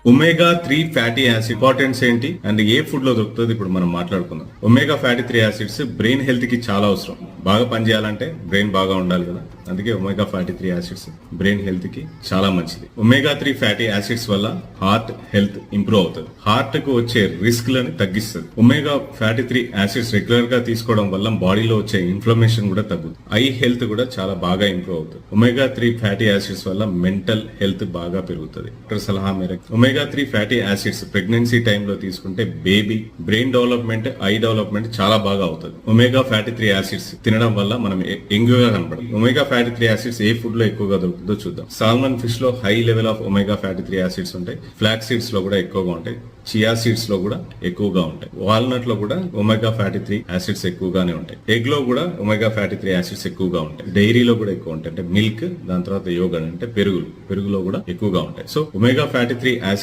Omega 3 fatty acid importance ఏంటి and A food లో దొరుకుతుంది ఇప్పుడు మనం మాట్లాడుకుందాం. Omega fatty 3 acids brain health కి చాలా అవసరం. బాగా పనిచేయాలంటే బ్రెయిన్ బాగా ఉండాలి కదా, అందుకే omega fatty 3 acids brain health కి చాలా మంచిది. ఒమేగా 3 ఫ్యాటీ యాసిడ్స్ వల్ల హార్ట్ హెల్త్ ఇంప్రూవ్ అవుతుంది, హార్ట్ కు వచ్చే రిస్క్ లని తగ్గిస్తుంది. ఒమేగా ఫ్యాటీ 3 యాసిడ్స్ రెగ్యులర్ గా తీసుకోవడం వల్ల బాడీలో వచ్చే ఇన్ఫ్లమేషన్ కూడా తగ్గుతుంది, ఐ హెల్త్ కూడా చాలా బాగా ఇంప్రూవ్ అవుతుంది. ఒమేగా 3 ఫ్యాటీ యాసిడ్స్ వల్ల మెంటల్ హెల్త్ బాగా పెరుగుతుంది. డాక్టర్ సలహా మేరకు ఒమేగా 3 ఫ్యాటీ యాసిడ్స్ ప్రెగ్నెన్సీ టైంలో తీసుకుంటే baby brain development, I development చాలా బాగా అవుతుంది. ఒమేగా ఫ్యాటీ 3 యాసిడ్స్ తినడం వల్ల మనం యంగ్ గా కనపడదు. ఒమేగా ఫ్యాటీ 3 యాసిడ్స్ ఏ ఫుడ్ లో ఎక్కువగా దొరుకుతుందో చూద్దాం. సాల్మన్ ఫిష్ లో high level of omega fatty 3 acids ఉంటాయి, ఫ్లాక్ సీడ్స్ లో కూడా ఎక్కువగా ఉంటాయి, చియా సీడ్స్ లో కూడా ఎక్కువగా ఉంటాయి, వాల్నట్ లో కూడా ఒమేగా ఫ్యాటీ 3 యాసిడ్స్ ఎక్కువగానే ఉంటాయి, ఎగ్ లో కూడా ఒమేగా ఫ్యాటీ 3 యాసిడ్స్ ఎక్కువగా ఉంటాయి, డైరీలో కూడా ఎక్కువ ఉంటాయి, అంటే మిల్క్, దాని తర్వాత యోగర్ట్ అంటే పెరుగులో కూడా ఎక్కువగా ఉంటాయి. So omega fatty 3 acids